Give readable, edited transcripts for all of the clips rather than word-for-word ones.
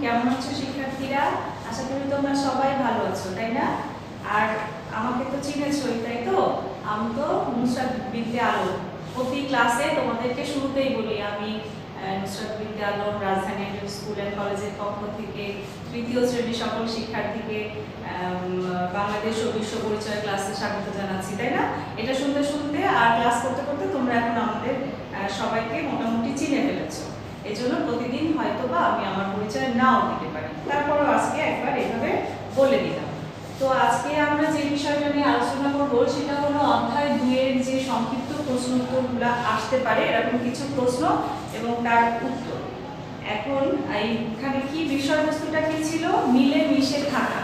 কেমন আছো শিক্ষার্থীরা? আশা করি তোমরা সবাই ভালো আছো, তাই না? আর আমাকে তো চিনেছই, তাই তো? আমি তো নুসরাত বিনতে আলম। প্রতি ক্লাসে তোমাদেরকে শুরুতেই বলি আমি নুসরাত বিনতে আলম রাজধানী স্কুল অ্যান্ড কলেজের পক্ষ থেকে তৃতীয় শ্রেণীর সকল শিক্ষার্থীকে বাংলাদেশ ও বিশ্ব পরিচয় ক্লাসে স্বাগত জানাচ্ছি, তাই না? এটা শুনতে শুনতে আর ক্লাস করতে করতে তোমরা এখন আমাদের সবাইকে মোটামুটি চিনে ফেলেছো। এই জন্য প্রতিদিন হয়তোবা আমি আমার পরিচয় নাও দিতে পারি, তারপরও আজকে একবার এভাবে বলে দিলাম। তো আজকে আমরা যে বিষয়টা নিয়ে আলোচনা করবো সেটা হলো অধ্যায় 2 এর যে সংক্ষিপ্ত প্রশ্ন উত্তরগুলো আসতে পারে এরকম কিছু প্রশ্ন এবং তার উত্তর। এখন এইখানে কি বিষয়বস্তুটা কি ছিল? মিলে মিশে থাকা।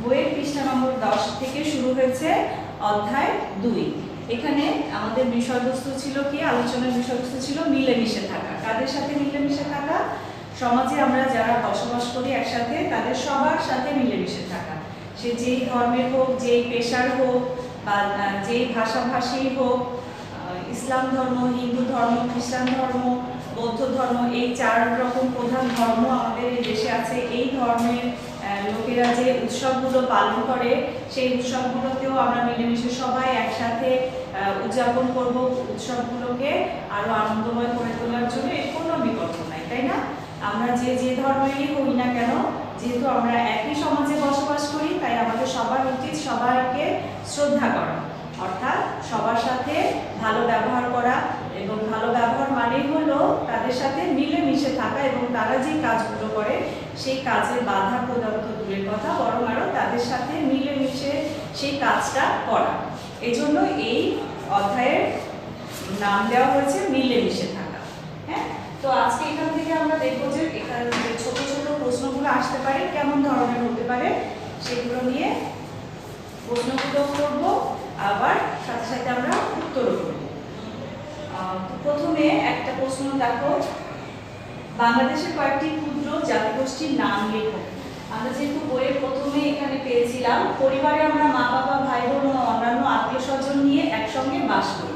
বইয়ের পৃষ্ঠা নম্বর 10 থেকে শুরু হয়েছে অধ্যায় 2। এখানে আমাদের বিষয়বস্তু ছিল কি? আলোচনার বিষয়বস্তু ছিল মিলেমিশে থাকা। কাদের সাথে মিলেমিশে থাকা? সমাজে আমরা যারা বসবাস করি একসাথে তাদের সবার সাথে মিলেমিশে থাকা। সে যেই ধর্মের হোক, যেই পেশার হোক, বা যেই ভাষাভাষী হোক, ইসলাম ধর্ম, হিন্দু ধর্ম, খ্রিস্টান ধর্ম, বৌদ্ধ ধর্ম, এই 4 রকম প্রধান ধর্ম আমাদের এই দেশে আছে। এই ধর্মের লোকেরা যে উৎসবগুলো পালন করে সেই উৎসবগুলোতেও আমরা মিলেমিশে সবাই একসাথে উদযাপন করব। উৎসবগুলোকে আরো আনন্দময় করে তোলার জন্য এর কোনো বিকল্প নাই, তাই না? আমরা যে ধর্মেরই হই না কেন, যেহেতু আমরা একই সমাজে বসবাস করি, তাই আমাদের সবার উচিত সবাইকে শ্রদ্ধা করা, অর্থাৎ সবার সাথে ভালো ব্যবহার করা। এবং ভালো ব্যবহার মানেই হলো তাদের সাথে মিলেমিশে থাকা এবং তারা যে কাজগুলো করে সেই কাজে বাধা প্রদান তো দূরের কথা, বরং আরও তাদের সাথে মিলেমিশে সেই কাজটা করা। এই জন্য এই অধ্যায়ের নাম দেওয়া হয়েছে মিলেমিশে থাকা। হ্যাঁ, তো আজকে এখান থেকে আমরা দেখবো যে এখানে ছোট ছোট প্রশ্নগুলো আসতে পারে, কেমন ধরনের হতে পারে সেগুলো নিয়ে প্রশ্নগুলো করবো, আবার সাথে সাথে আমরা উত্তরও করব। প্রথমে একটা প্রশ্ন দেখো, বাংলাদেশের কয়েকটি ক্ষুদ্র জাতিগোষ্ঠীর নাম লেখো। আমরা যেহেতু বইয়ের প্রথমে এখানে পেয়েছিলাম, পরিবারে আমরা মা বাবা ভাই বোন ও অন্যান্য আত্মীয় স্বজন নিয়ে একসঙ্গে বাস করি।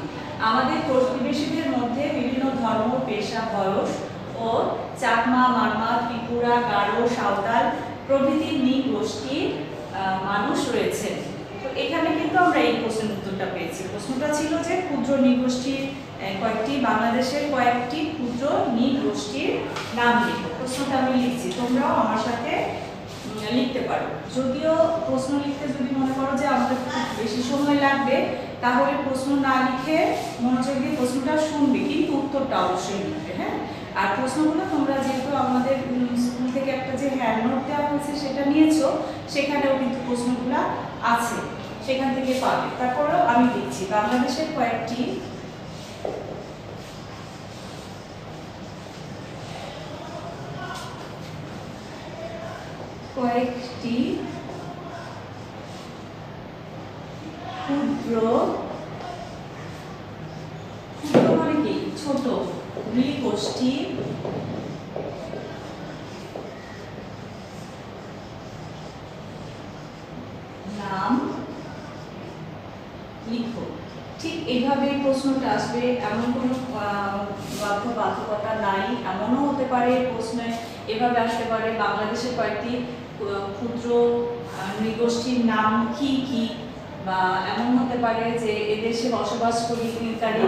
আমাদের প্রতিবেশীদের মধ্যে বিভিন্ন ধর্ম, পেশা, বয়স ও চাকমা, মারমা, ত্রিপুরা, গারো, সাঁওতাল প্রভৃতি নৃগোষ্ঠীর মানুষ রয়েছে। তো এখানে কিন্তু আমরা এই প্রশ্নের উত্তরটা পেয়েছি। প্রশ্নটা ছিল যে ক্ষুদ্র নৃগোষ্ঠীর বাংলাদেশের কয়েকটি ক্ষুদ্র নৃগোষ্ঠীর নাম লিখো। প্রশ্নটা আমি লিখছি, তোমরাও আমার সাথে লিখতে পারো। যদিও প্রশ্ন লিখতে যদি মনে করো যে আমাদের খুব বেশি সময় লাগবে, তাহলে প্রশ্ন না লিখে মনোযোগ দিয়ে প্রশ্নটা শুনবে, কিন্তু উত্তরটা অবশ্যই লিখবে। হ্যাঁ, আর প্রশ্নগুলো তোমরা যেহেতু আমাদের স্কুল থেকে একটা যে হ্যান্ড নোট দেওয়া হয়েছে সেটা নিয়েছো, সেখানেও কিন্তু প্রশ্নগুলো আছে, সেখান থেকে পাবে। তারপরেও আমি লিখছি, বাংলাদেশের কয়েকটি ক্ষুদ্র মানে কি? ছোট নৃগোষ্ঠী নাম লিখো। ঠিক এইভাবে প্রশ্নটা আসবে, এমন কোনো বাধ্যবাধকতা নাই। এমনও হতে পারে প্রশ্নে এভাবে আসতে পারে, বাংলাদেশের কয়েকটি ক্ষুদ্র নৃগোষ্ঠীর নাম কি কি, বা এমন হতে পারে যে এদেশে বসবাসকারী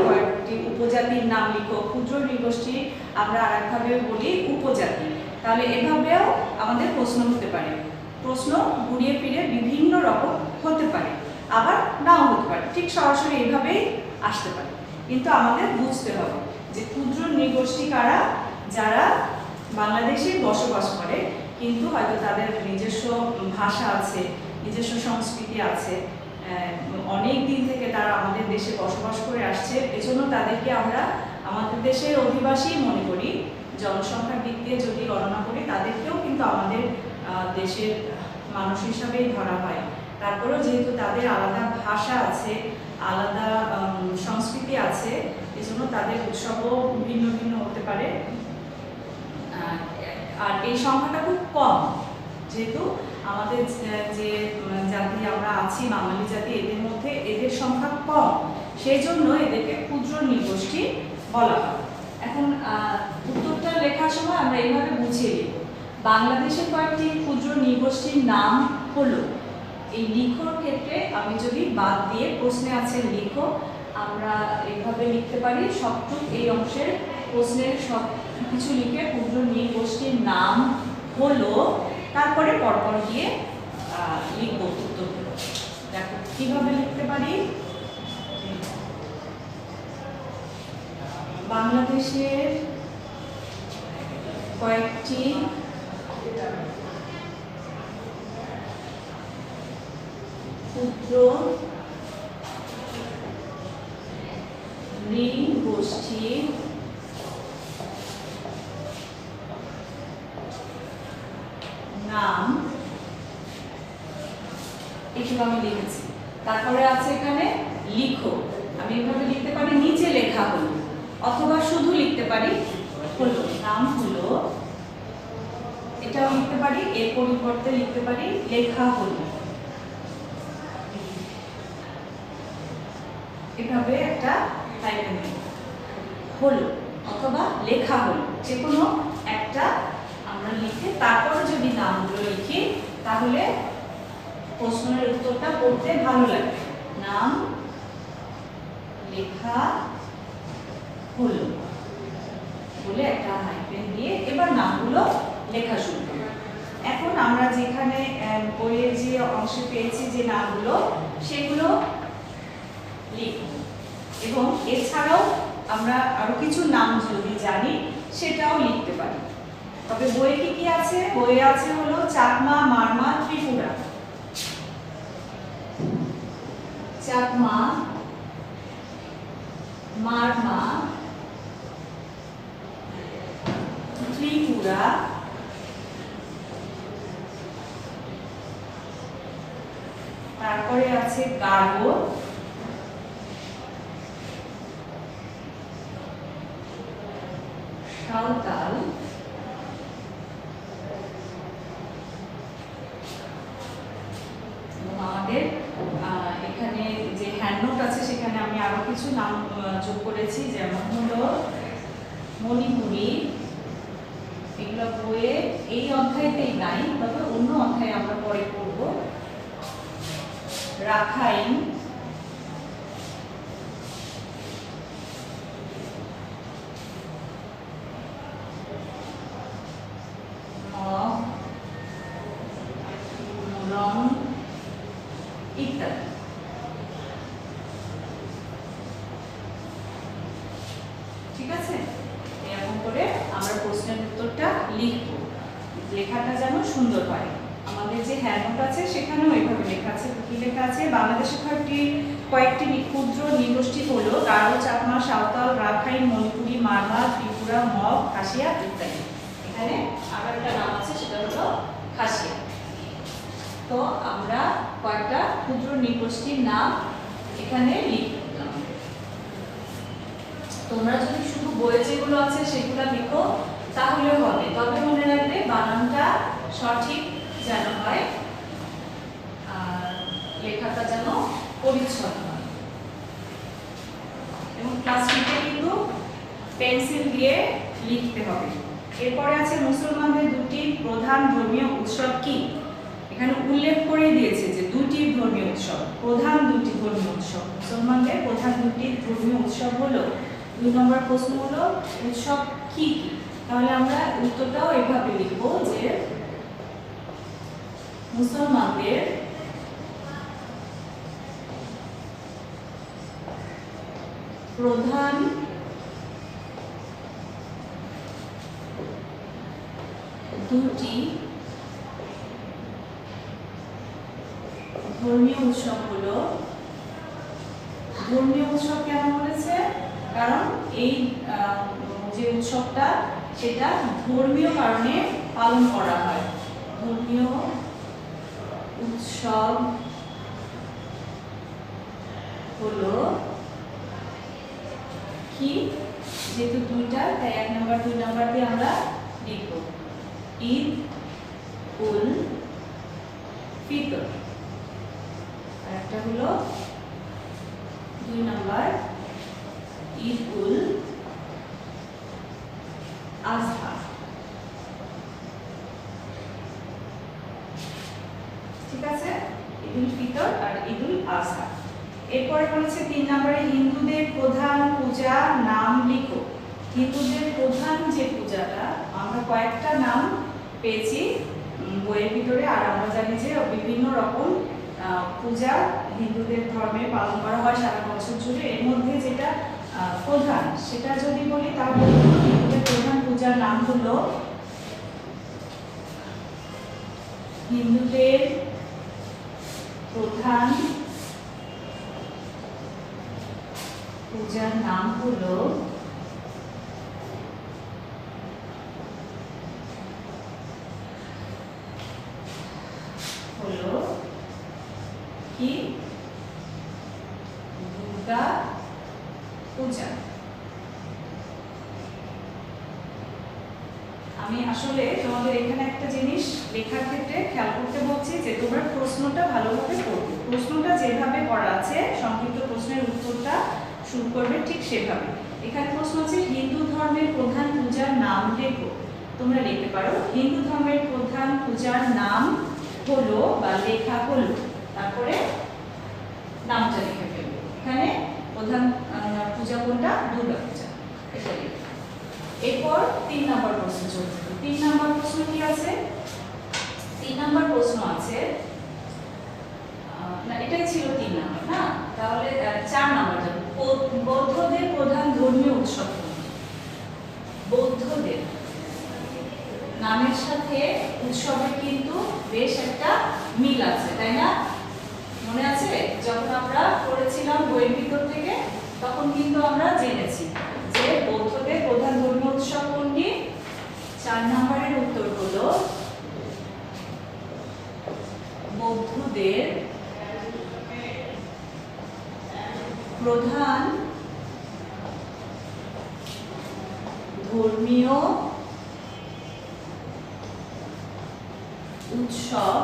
কয়েকটি উপজাতির নাম লিখো। ক্ষুদ্র নৃগোষ্ঠী আমরা আরেকভাবে বলি উপজাতি। তাহলে এভাবেও আমাদের প্রশ্ন হতে পারে। প্রশ্ন ঘুরিয়ে ফিরে বিভিন্ন রকম হতে পারে, আবার নাও হতে পারে, ঠিক সরাসরি এইভাবেই আসতে পারে। কিন্তু আমাদের বুঝতে হবে যে ক্ষুদ্র নৃগোষ্ঠী কারা, যারা বাংলাদেশে বসবাস করে কিন্তু হয়তো তাদের নিজস্ব ভাষা আছে, নিজস্ব সংস্কৃতি আছে, অনেক দিন থেকে তারা আমাদের দেশে বসবাস করে আসছে। এজন্য তাদেরকে আমরা আমাদের দেশের অধিবাসী মনে করি। জনসংখ্যার দিক দিয়ে যদি গণনা করি, তাদেরকেও কিন্তু আমাদের দেশের মানুষ হিসাবেই ধরা হয়। তারপরেও যেহেতু তাদের আলাদা ভাষা আছে, আলাদা সংস্কৃতি আছে, এজন্য তাদের উৎসবও ভিন্ন ভিন্ন হতে পারে। আর এই সংখ্যাটা খুব কম, যেহেতু আমাদের যে জাতি আমরা আছি, বাঙালি জাতি, এদের মধ্যে এদের সংখ্যা কম, সেই জন্য এদেরকে ক্ষুদ্র নৃগোষ্ঠী বলা হয়। এখন উত্তরটা লেখার সময় আমরা এইভাবে বুঝিয়ে লিখব। বাংলাদেশের কয়েকটি ক্ষুদ্র নৃগোষ্ঠীর নাম হলো। এই লিখোর ক্ষেত্রে আমি যদি বাদ দিয়ে প্রশ্নে আছে লিখো, আমরা এইভাবে লিখতে পারি সবটুক এই অংশের প্রশ্নের সব কিছু লিখে ক্ষুদ্র নৃগোষ্ঠীর নাম হলো, তারপরে পরপর গিয়ে লিখবো উত্তরগুলো। দেখো কিভাবে লিখতে পারি। বাংলাদেশের কয়েকটি ক্ষুদ্র নৃগোষ্ঠীর নাম, এগুলো আমি লিখেছি। তারপরে আছে এখানে লিখো, আমি এভাবে লিখতে পারি নিচে লেখা হলো, অথবা শুধু লিখতে পারি হলো, নাম হলো, এটাও লিখতে পারি। এর পরিবর্তে লিখতে পারি লেখা হলো, এভাবে একটা টাইপের হলো অথবা লেখা হলো, যে কোনো একটা আমরা লিখে তারপরে যদি নামগুলো লিখি তাহলে প্রশ্নের উত্তরটা পড়তে ভালো লাগবে। নাম লেখা হলো বলে একটা হাইফেন দিয়ে এবার নামগুলো লেখা শুরু করব। এখন আমরা যেখানে বইয়ের যে অংশে পেয়েছি যে নামগুলো সেগুলো লিখব, এবং এছাড়াও আমরা আরো কিছু নাম যদি জানি সেটাও লিখতে পারি। তবে বইয়ে কি কি আছে? বইয়ে আছে হলো চাকমা, মারমা, ত্রিপুরা। চাকমা, মারমা, ত্রিপুরা, তারপরে আছে গারো, সাঁওতাল, আমাদের এখানে যে হ্যান্ডনোট আছে সেখানে আমি আরো কিছু নাম যোগ করেছি, যেমন হলো মণিপুরি। এগুলো বইয়ে এই অধ্যায়তেই নাই, তবে অন্য অধ্যায়ে আমরা পরে পড়ব। রাখাইন, ইত্যাদি। ঠিক আছে, এরকম করে আমরা প্রশ্নের উত্তরটা লিখব, লেখাটা যেন সুন্দর হয়। আমাদের যে হ্যান্ডনোট আছে সেখানেও এইভাবে লেখা আছে। কি লেখা আছে? বাংলাদেশের কয়েকটি ক্ষুদ্র নৃগোষ্ঠী হলো গারো, চাকমা, সাঁওতাল, রাখাইন, মণিপুরি, মারমা, ত্রিপুরা, মগ, খাসিয়া ইত্যাদি। এখানে আবার একটা নাম আছে, সেটা হলো খাসিয়া। তো আমরা কয়েকটা ক্ষুদ্র নৃগোষ্ঠীর নাম এখানে লিখলাম। তোমরা যদি শুধু বইয়ে যেগুলো আছে সেগুলো লিখো তাহলে হবে, তবে মনে রাখবে বানানটা সঠিক যেন হয় আর লেখাটা যেন পরিচ্ছন্ন হয়। এবং ক্লাস 2-তে কিন্তু পেন্সিল দিয়ে লিখতে হবে। এরপরে আছে মুসলমানদের দুটি প্রধান ধর্মীয় উৎসব কি? এখানে উল্লেখ করে দিয়েছে যে দুটি ধর্মীয় উৎসব, প্রধান দুটি ধর্মীয় উৎসব। মুসলমানদের প্রধান দুটি ধর্মীয় উৎসব হলো। 2 নম্বর প্রশ্ন হলো উৎসব কি কি? তাহলে আমরা উত্তরটাও এভাবে লিখব যে মুসলমানদের প্রধান দুটি ধর্মীয় উৎসব হলো। ধর্মীয় উৎসব কেন বলেছে? কারণ এই যে উৎসবটা সেটা ধর্মীয় কারণে পালন করা হয়। ধর্মীয় উৎসব হলো কি? যেহেতু দুইটা তাই 1 নম্বর 2 নম্বর দিয়ে আমরা লিখব ঈদ উল ফিতর, আর একটা হলো 2 নম্বর ঈদ উল আজহা। ঠিক আছে, ঈদুল ফিতর আর ঈদুল আজহা। এরপরে বলেছে 3 নম্বরে হিন্দুদের প্রধান পূজা নাম লিখো। হিন্দুদের প্রধান যে পূজাটা, আমরা কয়েকটা নাম পেয়েছি বইয়ের ভিতরে, আর আমরা জানি যে বিভিন্ন রকম পূজা হিন্দুদের ধর্মে পালন করা হয় সারা বছর জুড়ে। এর মধ্যে যেটা প্রধান সেটা যদি বলি তাহলে হিন্দুদের প্রধান পূজার নাম হলো, হিন্দুদের প্রধান পূজার নাম হলো কি? দুর্গা পূজা। আমি আসলে তোমাদের এখানে একটা জিনিস লেখার ক্ষেত্রে খেয়াল করতে বলছি যে তোমরা প্রশ্নটা ভালোভাবে পড়বে। প্রশ্নটা যেভাবে করা আছে, সংক্ষিপ্ত প্রশ্নের উত্তরটা শুরু করবে ঠিক সেভাবে। এখানে প্রশ্ন আছে হিন্দু ধর্মের প্রধান পূজার নাম লেখো। তোমরা লিখতে পারো হিন্দু ধর্মের প্রধান পূজার নাম হলো বা লেখা হলো, তারপরে নামটা লিখে ফেলবো। এখানে প্রধান পূজা কোনটা? দুর্গা পূজা, এটা লিখবে। এরপর 3 নম্বর প্রশ্ন চলছে। 3 নম্বর প্রশ্ন কি আছে? 3 নম্বর প্রশ্ন আছে, না এটাই ছিল 3 নম্বর, না তাহলে 4 নম্বর যাবে। বৌদ্ধদের প্রধান ধর্মীয় উৎসব কোনটি? বৌদ্ধদের নামের সাথে উৎসবের কিন্তু বেশ একটা মিল আছে, তাই না? মনে আছে যখন আমরা পড়েছিলাম বইয়ের ভিতর থেকে, তখন কিন্তু আমরা জেনেছি যে বৌদ্ধদের প্রধান ধর্মীয় উৎসব কোনটি। 4 নম্বরের উত্তর হলো বৌদ্ধদের প্রধান ধর্মীয় উৎসব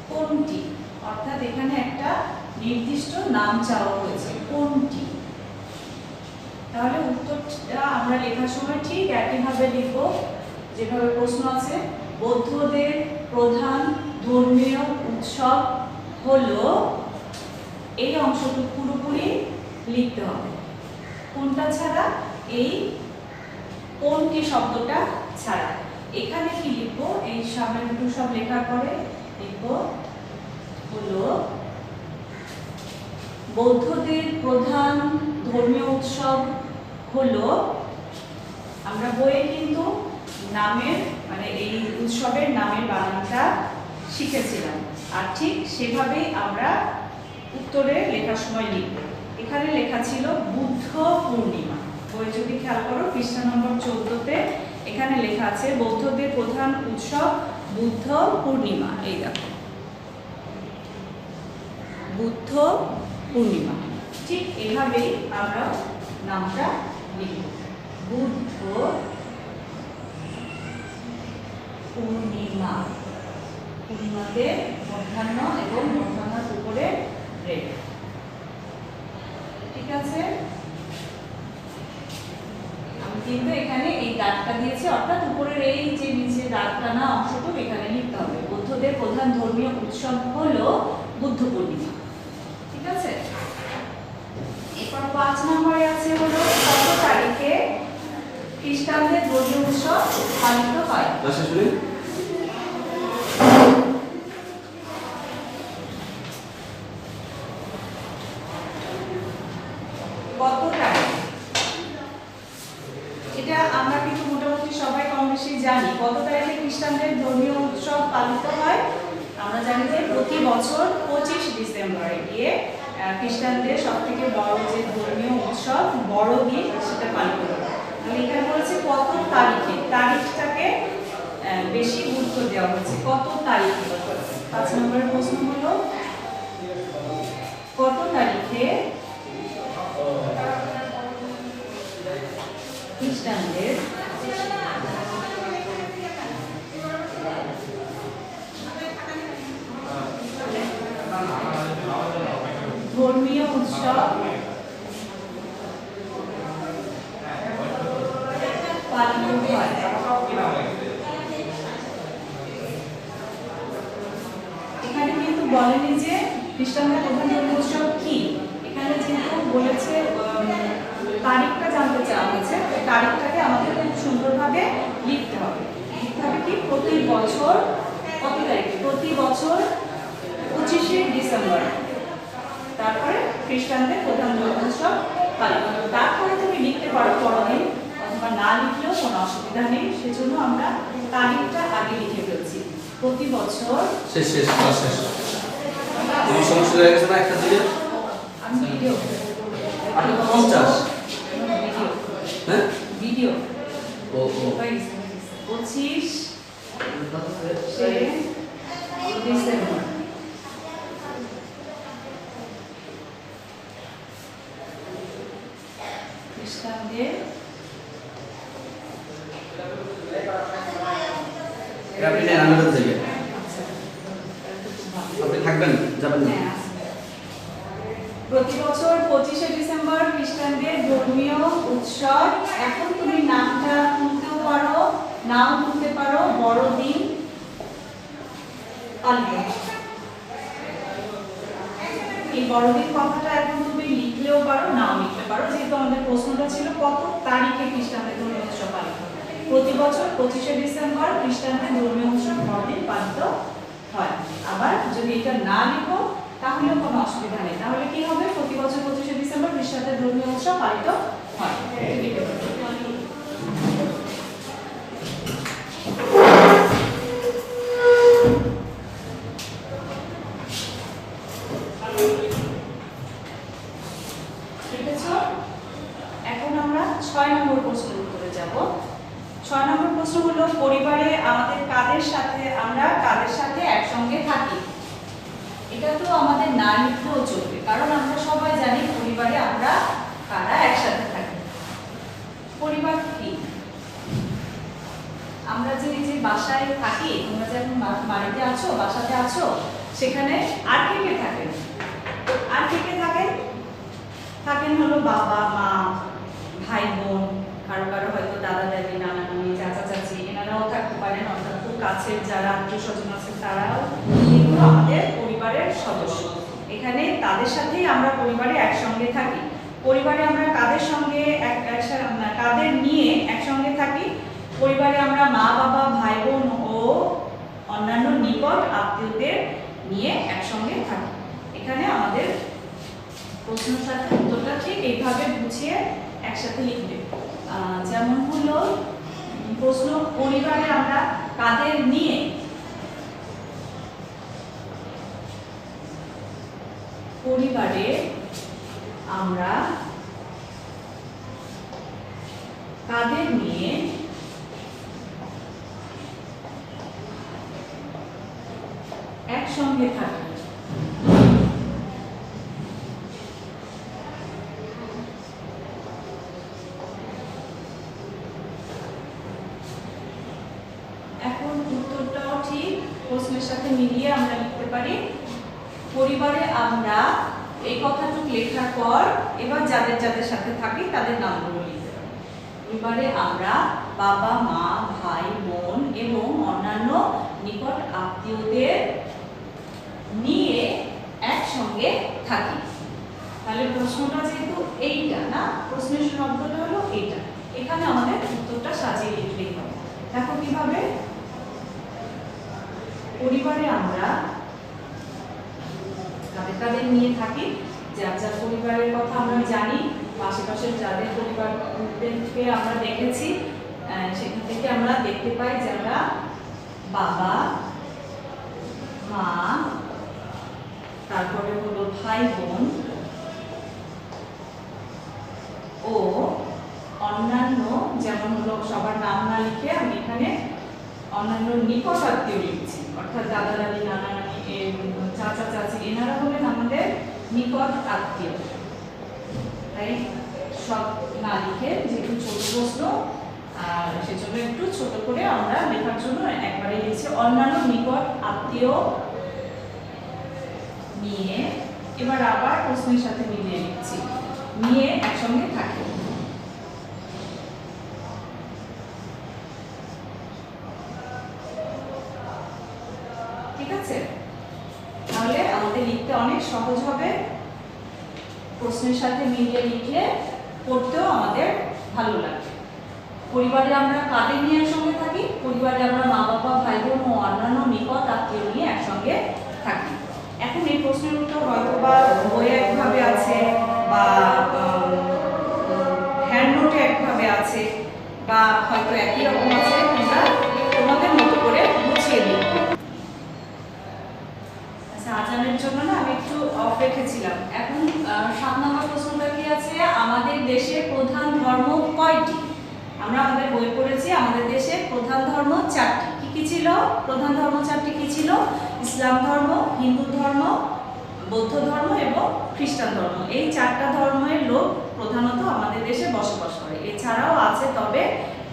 কোনটি? অর্থাৎ এখানে একটা নির্দিষ্ট নাম চাওয়া হয়েছে, কোনটি। তাহলে উত্তরটা আমরা লেখার সময় ঠিক একইভাবে লিখব যেভাবে প্রশ্ন আছে। বৌদ্ধদের প্রধান ধর্মীয় উৎসব হলো, এই অংশটুকু পুরোপুরি লিখতে হবে। কোনটা ছাড়া? এই কোনটি শব্দটা ছাড়া। এখানে কি লিখবো? এই সামনে দুটো সব লেখার পরে লিখবো হলো বৌদ্ধদের প্রধান ধর্মীয় উৎসব হলো। আমরা বইয়ে কিন্তু নামের মানে এই উৎসবের নামের বানানটা শিখেছিলাম, আর ঠিক সেভাবেই আমরা উত্তরে লেখার সময় লিখব। এখানে লেখা ছিল বুদ্ধ পূর্ণিমা। বই যদি খেয়াল করো পৃষ্ঠা নম্বর 14-তে এখানে লেখা আছে বৌদ্ধদের প্রধান উৎসব বুদ্ধ পূর্ণিমা। এই দেখো বুদ্ধ পূর্ণিমা। ঠিক এভাবেই আমরা নামটা লিখব, বুদ্ধ পূর্ণিমা। পূর্ণিমাতে মধ্যাহ্ন এবং মধ্যাহ্নের উপরে রেখ। ঠিক আছে, আমি কিন্তু এখানে এই দাগটা দিয়েছি, অর্থাৎ উপরের এই যে নিচে দাগ টানা অংশটুকু এখানে লিখতে হবে। বৌদ্ধদের প্রধান ধর্মীয় উৎসব হলো বুদ্ধ পূর্ণিমা। ঠিক আছে, এরপর 5 নম্বরে আছে হলো কত তারিখে খ্রিস্টানদের ধর্মীয় উৎসব পালিত হয়? কত তারিখ? এটা আমরা কিন্তু মোটামুটি সবাই কম বেশি জানি। কত তারিখে খ্রিস্টানদের ধর্মীয় উৎসব পালিত হয়? আমরা জানি যে প্রতি বছর 25 ডিসেম্বরে গিয়ে খ্রিস্টানদের সবথেকে বড় যে ধর্মীয় উৎসব বড়দিন সেটা পালিত হয়। এখানে বলেছে কত তারিখে, তারিখটাকে বেশি গুরুত্ব দেওয়া হয়েছে। কত তারিখে? 5 নম্বরের প্রশ্ন হলো কত তারিখে খ্রিস্টানদের ধর্মীয় উৎসব পালিত হয়? বলেনি যে খ্রিস্টানদের প্রধান ধর্মীয় উৎসব কি। এখানে যেহেতু বলেছে তারিখটা জানতে চাওয়া হয়েছে, তারিখটাকে আমাদের খুব সুন্দরভাবে লিখতে হবে। লিখতে হবে কি প্রতি বছর কত তারিখে, প্রতি বছর 25শে ডিসেম্বর, তারপরে খ্রিস্টানদের প্রধান ধর্মীয় উৎসব পালিত। তারপরে তুমি লিখতে পারো বড়দিন, অথবা না লিখলেও কোনো অসুবিধা নেই। সেজন্য আমরা তারিখটা আগে লিখে ফেলছি। প্রতি বছর শেষ তোমার সমস্যা হয়ে গেছে না একটা দিকে? আমি ভিডিও 50 হ্যাঁ ভিডিও ও 25 ডিসেম্বর। খ্রিস্টানদের আপনি নেন, আমি বলতে চাই আপনি থাকবেন যাবেন না। প্রতি বছর 25শে ডিসেম্বর খ্রিস্টানদের ধর্মীয় উৎসব। এখন তুমি নামটা তুলতেও পারো, নাও তুলতে পারো, বড়দিন পালিত। এই বড়দিন কথাটা এখন তুমি লিখলেও পারো, নাও লিখতে পারো, যেহেতু আমাদের প্রশ্নটা ছিল কত তারিখে খ্রিস্টানদের ধর্মীয় উৎসব পালিত হয়। প্রতি বছর 25শে ডিসেম্বর খ্রিস্টানদের ধর্মীয় উৎসব বড়দিন পালিত হয়। আবার যদি এটা না লিখো তাহলেও কোনো অসুবিধা নেই। তাহলে কি হবে, প্রতি বছর 25শে ডিসেম্বর খ্রিস্টানদের ধর্মীয় উৎসব পালিত হয়। এখন আমরা 6 নম্বর প্রশ্নের উত্তরে যাব। 6 নম্বর প্রশ্ন হলো পরিবারে আমাদের আমরা কাদের সাথে একসঙ্গে থাকি। এটা তো আমাদের না লিখলেও চলবে, কারণ আমরা সবাই জানি পরিবারে আমরা কারা একসাথে থাকি। পরিবার কি? আমরা যে বাসায় থাকি, তোমরা যখন বাড়িতে আছো, বাসাতে আছো, সেখানে আর কে কে থাকেন? আর কে কে থাকেন হলো বাবা মা, ভাই বোন, কারো কারো হয়তো দাদা দাদি, নানা নানি, চাচা চাচি, এনারাও থাকতে পারেন, অর্থাৎ খুব কাছের যারা আত্মীয় স্বজন আছে তারাও, এগুলো আমাদের পরিবারের সদস্য। এখানে তাদের সাথেই আমরা পরিবারে একসঙ্গে থাকি। পরিবারে আমরা কাদের নিয়ে একসঙ্গে থাকি? পরিবারে আমরা মা বাবা, ভাই বোন ও অন্যান্য নিকট আত্মীয়দের নিয়ে একসঙ্গে থাকি। এখানে আমাদের প্রশ্নের সাথে উত্তরটা ঠিক এইভাবে বুঝিয়ে একসাথে লিখবে। যেমন হলো প্রশ্ন, পরিবারে আমরা কাদের নিয়ে, পরিবারে আমরা কাদের নিয়ে একসঙ্গে থাকি। এখন উত্তরটাও ঠিক প্রশ্নের সাথে মিলিয়ে আমরা লিখতে পারি। পরিবারে আমরা, এই কথাটুকু লেখার পর এবার যাদের যাদের সাথে থাকি তাদের নামগুলো লিখতে পারি। পরিবারে আমরা বাবা মা, ভাই বোন এবং অন্যান্য নিকট আত্মীয়দের নিয়ে একসঙ্গে থাকি। তাহলে প্রশ্নটা যেহেতু এইটা না, প্রশ্নের শব্দটা হলো এইটা, এখানে আমাদের উত্তরটা সাজিয়ে লিখতেই হবে। দেখো কিভাবে, পরিবারে আমরা কাদের নিয়ে থাকি, যার যার পরিবারের কথা আমরা জানি, আশেপাশে যাদের পরিবারদেরকে আমরা দেখেছি সেখান থেকে আমরা দেখতে পাই যারা বাবা মা, তারপরে হলো ভাই বোন ও অন্যান্য, যেমন হলো সবার নাম না লিখে আমি এখানে অন্যান্য নিকট আত্মীয় লিখছি, অর্থাৎ দাদা দাদি, নানা নানি, চাচা চাচি, এনারা হলেন আমাদের নিকট আত্মীয়। তাই সব না লিখে, যেহেতু ছোট প্রশ্ন সেজন্য একটু ছোট করে আমরা লেখার জন্য একবারে লিখছি অন্যান্য নিকট আত্মীয় নিয়ে। এবার আবার প্রশ্নের সাথে মিলিয়ে লিখছি, নিয়ে একসঙ্গে থাকি। ঠিক আছে, তাহলে আমাদের লিখতে অনেক সহজ হবে। প্রশ্নের সাথে মিলিয়ে লিখলে পড়তেও আমাদের ভালো লাগবে। পরিবারে আমরা কাদের নিয়ে একসঙ্গে থাকি? পরিবারে আমরা মা বাবা, ভাই বোন ও অন্যান্য নিকট আত্মীয় নিয়ে একসঙ্গে থাকি। এখন এই প্রশ্নের উত্তর হয়তো বা বইয়ে একভাবে আছে, বা হ্যান্ড নোটে একভাবে আছে, বা হয়তো একই রকম আছে। তোমরা তোমাদের মতো করে গুছিয়ে দিও। আচ্ছা, আজানের জন্য না আমি একটু অফ রেখেছিলাম। এখন 7 নম্বর প্রশ্নটা কি আছে? আমাদের দেশের প্রধান ধর্ম কয়টি? আমরা আমাদের বই পড়েছি আমাদের দেশে প্রধান ধর্ম 4টি। কি কি ছিল? প্রধান ধর্ম 4টি কি ছিল? ইসলাম ধর্ম, হিন্দু ধর্ম, বৌদ্ধ ধর্ম এবং খ্রিস্টান ধর্ম। এই 4টা ধর্মের লোক প্রধানত আমাদের দেশে বসবাস করে। এছাড়াও আছে, তবে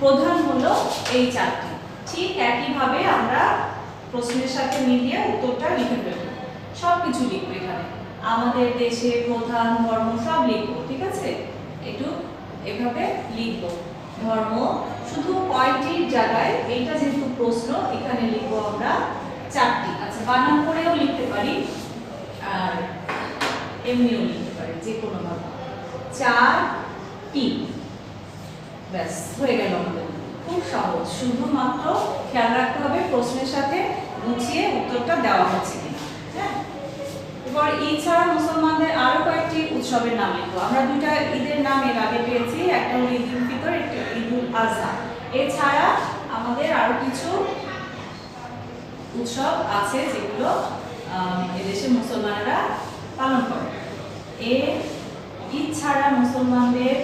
প্রধান হলো এই 4টি। ঠিক একইভাবে আমরা প্রশ্নের সাথে মিলিয়ে উত্তরটা লিখে ফেলব। সব কিছু লিখবো এখানে, আমাদের দেশে প্রধান ধর্ম সব লিখবো। ঠিক আছে, একটু এভাবে লিখবো। ধর্ম শুধু কয়টির জায়গায়, এইটা যেহেতু প্রশ্ন, এখানে লিখবো আমরা 4টি। আচ্ছা, বানান করেও লিখতে পারি আর এমনিও লিখতে পারি, যে কোনো ভাবে। 4টি, ব্যাস হয়ে গেল আমাদের। খুব সহজ, শুধুমাত্র খেয়াল রাখতে হবে প্রশ্নের সাথে গুছিয়ে উত্তরটা দেওয়া হচ্ছে কিনা। হ্যাঁ, এবার ঈদ ছাড়া মুসলমানদের আরো কয়েকটি উৎসবের নাম লিখবো। আমরা দুইটা ঈদের নাম এর আগে পেয়েছি, একটা হলো ঈদ উল ফিতর, একটা ঈদ উল আজহা। এছাড়া আমাদের আরো কিছু উৎসব আছে যেগুলো এদেশে মুসলমানরা পালন করে। ঈদ ছাড়া মুসলমানদের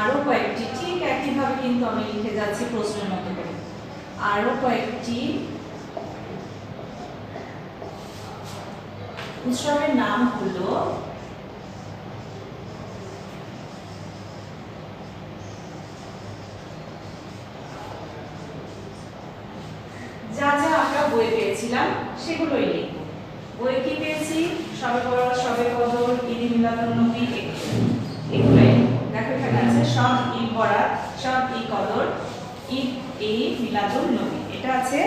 আরো কয়েকটি, ঠিক একইভাবে কিন্তু আমি লিখে যাচ্ছি প্রশ্নের মতো করে, আরো কয়েকটি উৎসবের নাম হলো যা যা আমরা বই পেয়েছিলাম সেগুলোই লিখবো। বই কি পেয়েছি? শবে বরাত, শবে কদর, ঈদ মিলাদুন নবী, এগুলাই দেখো এখানে আছে। সব ঈদ বরাত, সব ঈদ কদর, ঈদ মিলাদুন নবী, এটা আছে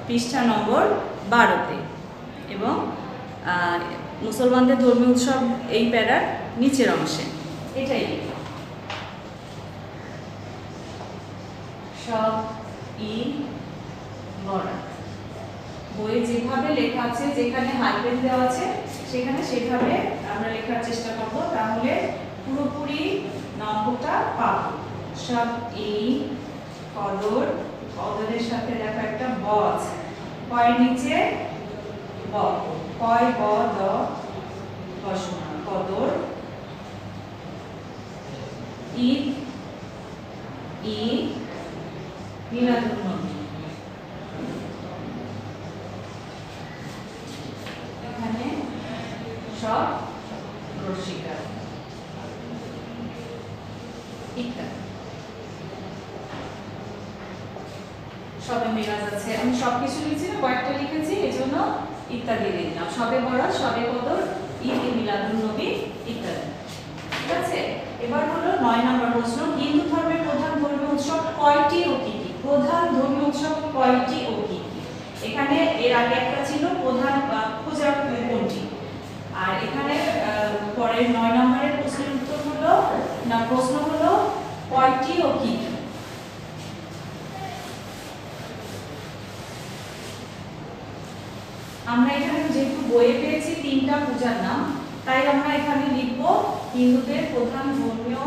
পৃষ্ঠা নম্বর 12-তে। এবং মুসলমানদের ধর্মীয় উৎসব এই প্যারার নিচের অংশে, এটাই লিখো। সব ঈদ বরাত, বইয়ে যেভাবে লেখা আছে, যেখানে হাইফেন দেওয়া আছে সেখানে সেভাবে আমরা লেখার চেষ্টা করব, তাহলে পুরোপুরি নম্বরটা পাবো। সব ঈদ কদর, কদরের সাথে দেখো একটা ব আছে, কয় নিচে ব, কয় ব দ বসনা, কদর, ঈদ মিলাদুন নবী, এখানে সব রসিকার ইত্যাদি। সবে মিরাজ আছে, আমি সবকিছু লিখছি না, কয়েকটা লিখেছি এজন্য ইত্যাদি লিখলাম। সবে বরাত, সবে কদর, ঈদ মিলাদুন নবী ইত্যাদি। ঠিক আছে, এবার হলো 9 নম্বর প্রশ্ন। হিন্দু ধর্মের প্রধান ধর্মীয় উৎসব কয়টি ও কি কি? প্রধান ধর্মীয় উৎসব কয়টি ও কি কি? এখানে এর আগে একটা ছিল প্রধান পূজা কোনটি, আর এখানে পরের 9 নম্বরের প্রশ্নের উত্তর হলো, না প্রশ্ন হলো কয়টি ও কি কি? আমরা এখানে যেহেতু বইয়ে পেয়েছি 3টা পূজার নাম, তাই আমরা এখানে লিখব হিন্দুদের প্রধান ধর্মীয়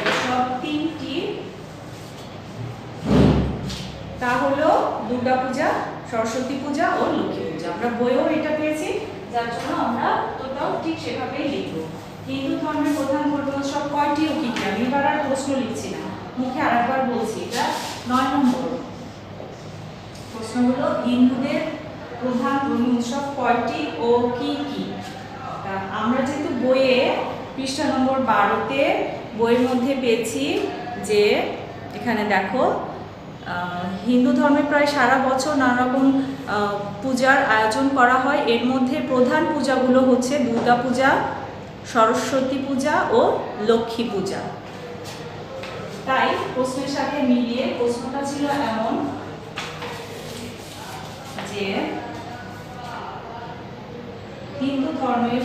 উৎসব 3টি। তা হলো দুর্গা পূজা, সরস্বতী পূজা ও লক্ষ্মী পূজা। আমরা বইয়েও এটা পেয়েছি, যার জন্য আমরা উত্তরটাও ঠিক সেভাবেই লিখব। হিন্দু ধর্মের প্রধান ধর্মীয় উৎসব কয়টি ও কি কি? আমি এবার আর প্রশ্ন লিখছি না, মুখে আরেকবার বলছি। এটা 9 নম্বর প্রশ্ন হলো হিন্দুদের প্রধান ধর্মীয় উৎসব কয়টি ও কি কি? আমরা যেহেতু বইয়ে পৃষ্ঠা নম্বর 12-তে বইয়ের মধ্যে পেয়েছি যে এখানে দেখো হিন্দু ধর্মে প্রায় সারা বছর নানা রকম পূজার আয়োজন করা হয়। এর মধ্যে প্রধান পূজাগুলো হচ্ছে দুর্গা পূজা, সরস্বতী পূজা ও লক্ষ্মী পূজা। তাই প্রশ্নের সাথে মিলিয়ে প্রশ্নটা ছিল এমন যে হিন্দু ধর্মের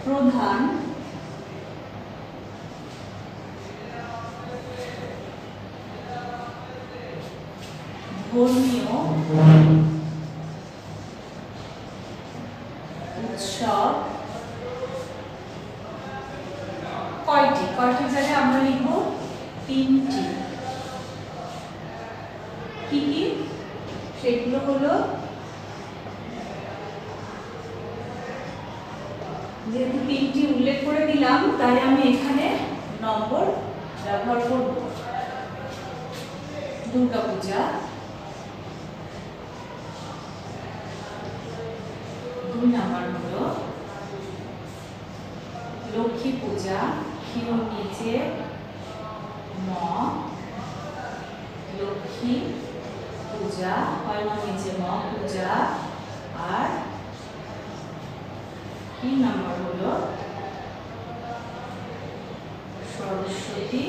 প্রধান ধর্মীয় উৎসব কয়টি জায়গায় আমরা লিখব তিনটি। কি কি সেগুলো হলো, যেহেতু তিনটি উল্লেখ করে দিলাম তাই আমি এখানে নম্বর ব্যবহার করব। দুর্গা পূজা, 2 নাম্বার হলো লক্ষ্মী পূজা, ক্ষীর নিচে ম, লক্ষ্মী পূজা, নিচে ম পূজা। আর 3 নাম্বার হলো সরস্বতী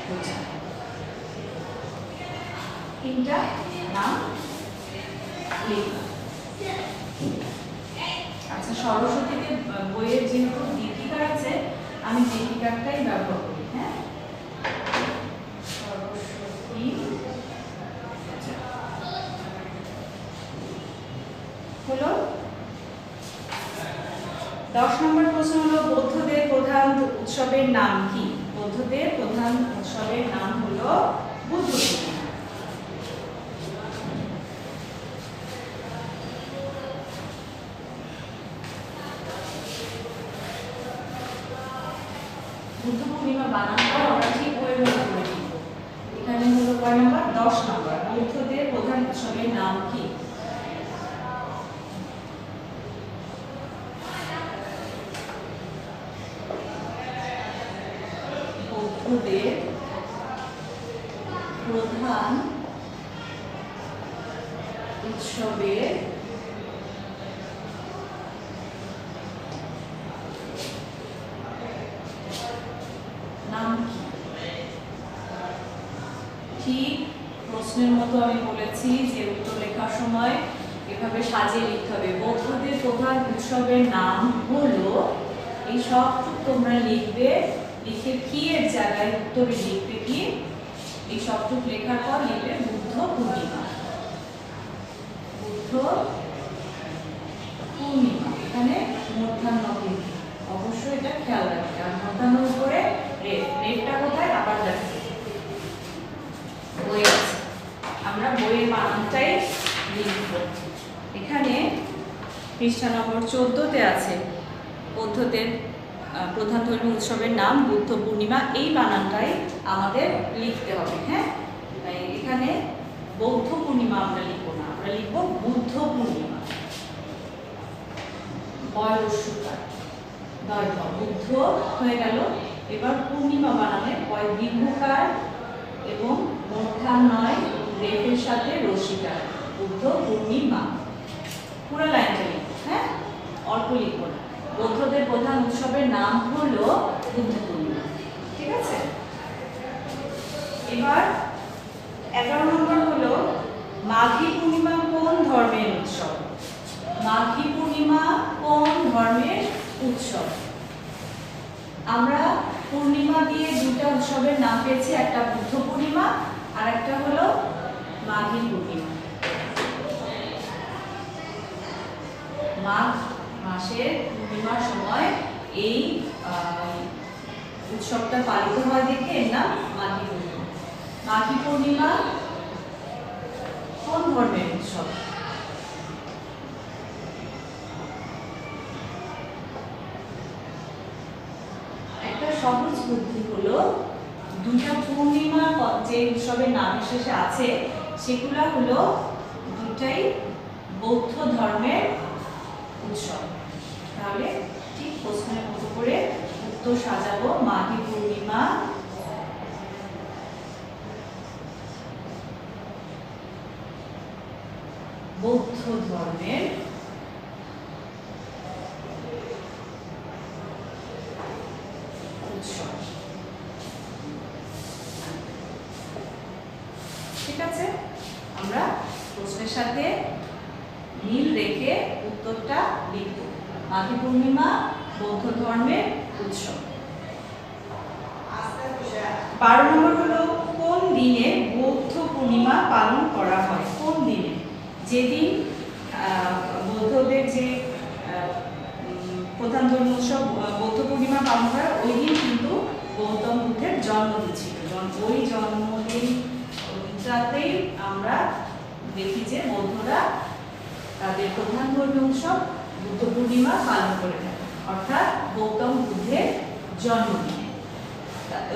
পূজা। 3টা নাম লিখলাম। আচ্ছা, সরস্বতীতে বইয়ের যেহেতু দীপিকার আছে, আমি দীপিকারটাই ব্যবহার করি। হ্যাঁ, সরস্বতী হলো। 10 নম্বর প্রশ্ন হলো বৌদ্ধদের প্রধান উৎসবের নাম কি? বৌদ্ধদের প্রধান উৎসবের নাম হলো বুদ্ধ পূর্ণিমা। বুদ্ধ পূর্ণিমা বানানটা আমরা ঠিক ওই মতো করে লিখব। এখানে হলো কয় নাম্বার? 10 নাম্বার। বৌদ্ধদের প্রধান উৎসবের নাম কি? বৌদ্ধদের প্রধান উৎসবের নাম কি? ঠিক প্রশ্নের মতো আমি বলেছি যে উত্তর লেখার সময় এভাবে সাজিয়ে লিখতে হবে। বৌদ্ধদের প্রধান উৎসবের নাম হলো, এই সবটুকু তোমরা লিখবে, লিখে কি এর জায়গায় উত্তরে লিখবে কি, এই সবটুকু লেখার পর লিখবে বুদ্ধ পূর্ণিমা। বুদ্ধ পূর্ণিমা, এখানে মূর্ধন্য কিন্তু অবশ্যই এটা খেয়াল রাখবে। আর মূর্ধন্যর উপরে রেফ, রেফটা কোথায় আবার দেখো বইয়ে আছে, আমরা বইয়ের বানানটাই লিখব। এখানে পৃষ্ঠা নম্বর 14-তে আছে বৌদ্ধদের প্রধান ধর্মীয় উৎসবের নাম বুদ্ধ পূর্ণিমা, এই বানানটাই আমাদের লিখতে হবে। হ্যাঁ, এখানে বৌদ্ধ পূর্ণিমা আমরা লিখব না, আমরা লিখব বুদ্ধ পূর্ণিমা। বুদ্ধ হয়ে গেল। এবার পূর্ণিমা বানানে দীর্ঘকার এবং মূর্ধন্যয় রেফের সাথে রসিকার, বুদ্ধ পূর্ণিমা। পুরো লাইনটা লিখব। হ্যাঁ, অল্প লিখব না। বৌদ্ধদের প্রধান উৎসবের নাম হলো বুদ্ধ পূর্ণিমা। ঠিক আছে, এবার 11 নম্বর হলো মাঘী পূর্ণিমা কোন ধর্মের উৎসব? মাঘী পূর্ণিমা কোন ধর্মের উৎসব? আমরা পূর্ণিমা দিয়ে দুটো উৎসবের নাম পেয়েছি, একটা বুদ্ধ পূর্ণিমা আর একটা হলো মাঘী পূর্ণিমা। মাঘ মাসের পূর্ণিমার সময় এই উৎসবটা পালিত হয় দেখে এর নাম মাঘী পূর্ণিমা। মাঘী পূর্ণিমা কোন ধর্মের উৎসব? একটা সহজ বুদ্ধি হলো, দুটা পূর্ণিমা যে উৎসবের নাম শেষে আছে সেগুলা হলো দুটাই বৌদ্ধ ধর্মের উৎসব। তাহলে ঠিক প্রশ্নের মতো করে উত্তর সাজাবো। মাঘী পূর্ণিমা বৌদ্ধ ধর্মের ঠিক আছে, আমরা প্রশ্নের সাথে মিল রেখে উত্তরটা লিখব। মাঘী পূর্ণিমা বৌদ্ধ ধর্মের উৎসব। 12 নম্বর হলো কোন দিনে বৌদ্ধ পূর্ণিমা পালন করা হয়? কোন দিনে? যেদিন বৌদ্ধদের যে প্রধান ধর্মীয় উৎসব বৌদ্ধ পূর্ণিমা পালন করা, ওই দিন কিন্তু গৌতম বুদ্ধের জন্মদিন ছিল। ওই জন্মদিনটাতেই আমরা দেখি যে বৌদ্ধরা তাদের প্রধান ধর্মীয় উৎসব বুদ্ধ পূর্ণিমা পালন করে থাকে, অর্থাৎ গৌতম বুদ্ধের জন্মদিন।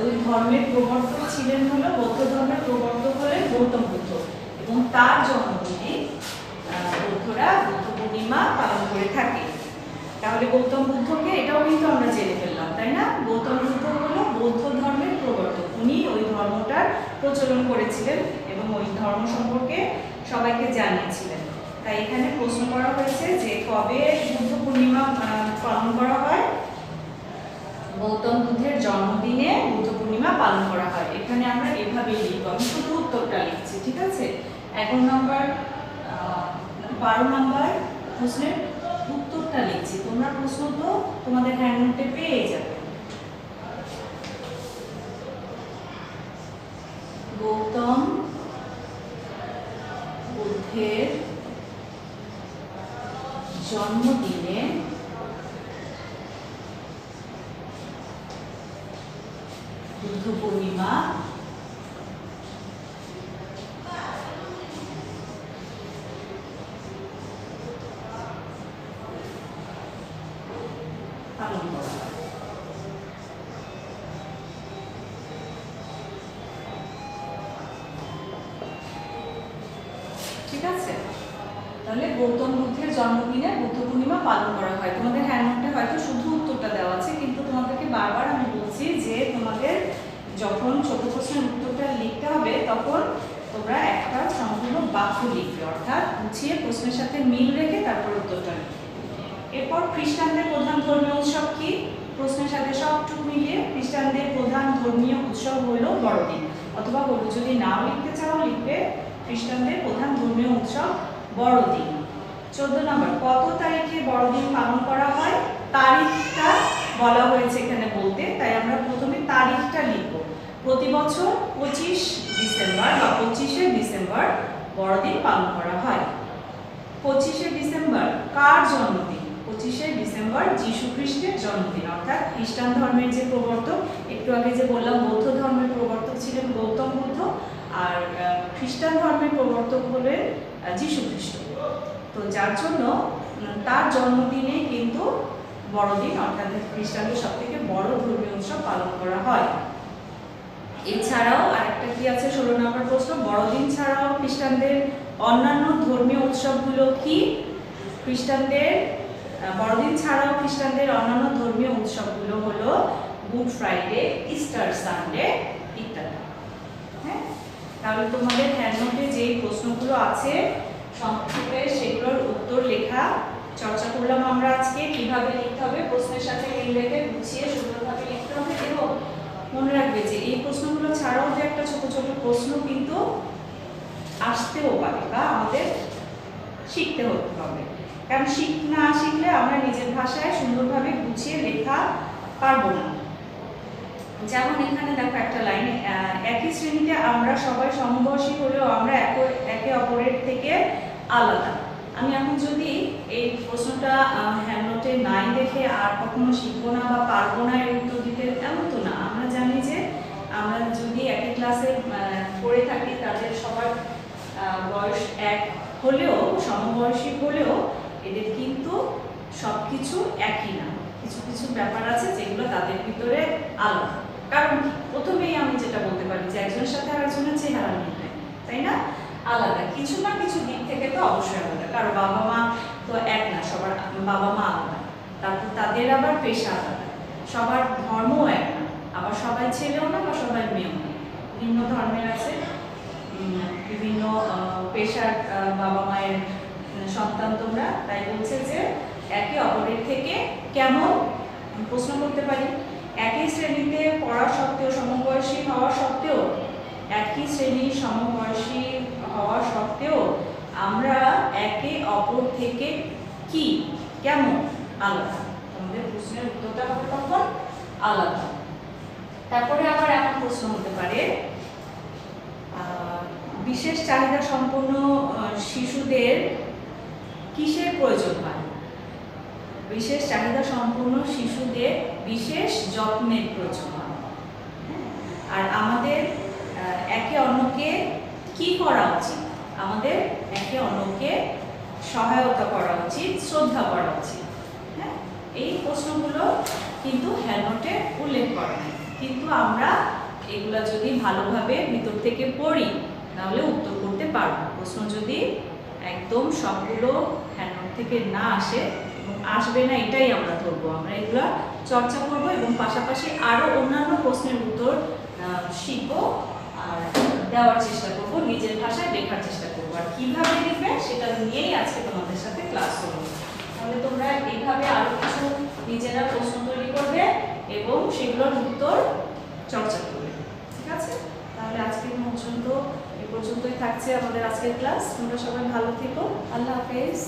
ওই ধর্মের প্রবর্তক ছিলেন হলো, বৌদ্ধ ধর্মের প্রবর্তক হলেন গৌতম বুদ্ধ, এবং তার জন্মদিনে বৌদ্ধরা বুদ্ধ পূর্ণিমা পালন করে থাকে। তাহলে গৌতম বুদ্ধকে এটাও কিন্তু আমরা জেনে ফেললাম, তাই না? গৌতম বুদ্ধ হলো বৌদ্ধ ধর্মের প্রবর্তক, উনি ওই ধর্মটার প্রচলন করেছিলেন এবং ওই ধর্ম সম্পর্কে সবাইকে জানিয়েছিলেন। তাই এখানে প্রশ্ন করা হয়েছে যে কবে বুদ্ধ পূর্ণিমা পালন করা হয়? গৌতম বুদ্ধের জন্মদিনে বুদ্ধ পূর্ণিমা পালন করা হয়। এখানে আমরা এভাবেই লিখব, আমি শুধু উত্তরটা লিখছি, ঠিক আছে? 11 নম্বর 12 নম্বর প্রশ্নের উত্তরটা লিখছি, তোমরা প্রশ্ন তো তোমাদের হ্যান্ডনোটে পেয়ে যাবে। গৌতম বুদ্ধের জন্মদিনে বুদ্ধ পূর্ণিমা পালন করা হয়। ঠিক আছে, তাহলে গৌতম বুদ্ধের জন্মদিনে বুদ্ধ পূর্ণিমা পালন করা হয়। তোমাদের হ্যান্ডনোটে হয়তো শুধু উত্তরটা দেওয়া আছে, কিন্তু তোমাদেরকে বারবার আমি বলছি যে তোমাদের যখন ছোট প্রশ্নের উত্তরটা লিখতে হবে তখন তোমরা একটা সম্পূর্ণ বাক্য লিখবে, অর্থাৎ গুছিয়ে প্রশ্নের সাথে মিল রেখে তারপর উত্তরটা লিখবে। এরপর খ্রিস্টানদের প্রধান ধর্মীয় উৎসব কি? প্রশ্নের সাথে সবটুকু মিলিয়ে খ্রিস্টানদের প্রধান ধর্মীয় উৎসব হলো বড়দিন, অথবা যদি নাও লিখতে চাও লিখবে খ্রিস্টানদের প্রধান ধর্মীয় উৎসব বড়দিন। 14 নম্বর, কত তারিখে বড়দিন পালন করা হয়? তারিখটা বলা হয়েছে এখানে বলতে, তাই আমরা প্রথমে তারিখটা লিখব। প্রতি বছর 25 ডিসেম্বর বা 25শে ডিসেম্বর বড়দিন পালন করা হয়। 25শে ডিসেম্বর কার জন্মদিন? 25শে ডিসেম্বর যীশু খ্রিস্টের জন্মদিন, অর্থাৎ খ্রিস্টান ধর্মের যে প্রবর্তক, একটু আগে যে বললাম বৌদ্ধ ধর্মের প্রবর্তক ছিলেন গৌতম বুদ্ধ, আর খ্রিস্টান ধর্মের প্রবর্তক হলেন যীশু খ্রিস্ট। তো যার জন্য তার জন্মদিনে কিন্তু বড়দিন, অর্থাৎ খ্রিস্টানদের সবথেকে বড় ধর্মীয় উৎসব পালন করা হয়। এছাড়াও আরেকটা কি আছে 16 নম্বর প্রশ্ন, বড়দিন ছাড়াও খ্রিস্টানদের অন্যান্য ধর্মীয় উৎসবগুলো কি? খ্রিস্টানদের বড়দিন ছাড়াও খ্রিস্টানদের অন্যান্য ধর্মীয় উৎসবগুলো হলো গুড ফ্রাইডে, ইস্টার সানডে ইত্যাদি। হ্যাঁ, তাহলে তোমাদের হ্যান্ডনোটে যে প্রশ্নগুলো আছে সংক্ষেপে সেগুলোর উত্তর লেখা চর্চা করলাম আমরা আজকে। কিভাবে লিখতে হবে প্রশ্নের সাথে মিল রেখে গুছিয়ে সুন্দরভাবে লিখতে হবে, এবং মনে রাখবে যে এই প্রশ্নগুলো ছাড়াও যে একটা ছোট ছোট প্রশ্ন কিন্তু আসতেও পারে বা আমাদের শিখতে হতে হবে, কারণ না শিখলে আমরা নিজের ভাষায় সুন্দরভাবে গুছিয়ে লেখা পারবো না। যেমন এখানে দেখো একটা লাইন, একই শ্রেণীতে আমরা সবাই সমবয়সী হলেও আমরা একে অপরের থেকে আলাদা। আমি এখন যদি এই প্রশ্নটা হ্যান্ডনোটে নাই দেখে আর কখনো শিখবো না বা পারবো না এর উত্তর দিতে, এমন তো না। আমরা জানি যে আমরা যদি একই ক্লাসে পড়ে থাকি তাদের সবার বয়স এক হলেও, সমবয়সী হলেও এদের কিন্তু সব কিছু একই না, কিছু কিছু ব্যাপার আছে যেগুলো তাদের ভিতরে আলাদা। কারণ প্রথমেই আমি যেটা বলতে পারি যে একজনের সাথে আরেকজনের চেহারা মিলবে, তাই না? আলাদা কিছু না কিছু দিক থেকে তো অবশ্যই আলাদা, কারণ বাবা মা তো এক না, সবার বাবা মা আলাদা, তারপর তাদের আবার পেশা আলাদা, সবার ধর্মও এক না, আবার সবাই ছেলেও না বা সবাই মেয়েও না, ভিন্ন ধর্মের আছে, বিভিন্ন পেশার বাবা মায়ের সন্তান তোমরা। তাই বলছে যে একে অপরের থেকে কেমন, প্রশ্ন করতে পারি একই শ্রেণীতে পড়া সত্ত্বেও, সমবয়সী হওয়া সত্ত্বেও একই শ্রেণীর সমবয়সী হওয়া সত্ত্বেও আমরা একে অপর থেকে কি কেমন আলাদা। আমাদের প্রশ্নের উত্তরটা হবে তখন আলাদা। তারপরে আবার এমন প্রশ্ন হতে পারে, বিশেষ চাহিদা সম্পন্ন শিশুদের কিসের প্রয়োজন হয়? বিশেষ চাহিদা সম্পন্ন শিশুদের বিশেষ যত্নের প্রয়োজন হয়। আর আমাদের একে অন্যকে কি করা উচিত? আমাদের একে অন্যকে সহায়তা করা উচিত, শ্রদ্ধা করা উচিত। হ্যাঁ, এই প্রশ্নগুলো কিন্তু হ্যান্ডনোটে উল্লেখ করা নেই, কিন্তু আমরা এগুলা যদি ভালোভাবে ভিতর থেকে পড়ি তাহলে উত্তর করতে পারবো। প্রশ্ন যদি একদম সবগুলো হ্যান্ডনোট থেকে না আসে এবং আসবে না এটাই আমরা ধরবো, আমরা এগুলা চর্চা করব এবং পাশাপাশি আরো অন্যান্য প্রশ্নের উত্তর শিখবো আর দেওয়ার চেষ্টা করব, নিজের ভাষায় লেখার চেষ্টা করবো। আর কিভাবে লিখবে সেটা নিয়েই আজকে তোমাদের সাথে ক্লাস করবো। তাহলে তোমরা এইভাবে আরো কিছু নিজেরা প্রশ্ন তৈরি করবে এবং সেগুলোর উত্তর চর্চা করবে। ঠিক আছে, তাহলে আজকের পর্যন্তই থাকছে আমাদের আজকের ক্লাস। তোমরা সবাই ভালো থেকো। আল্লাহ হাফেজ।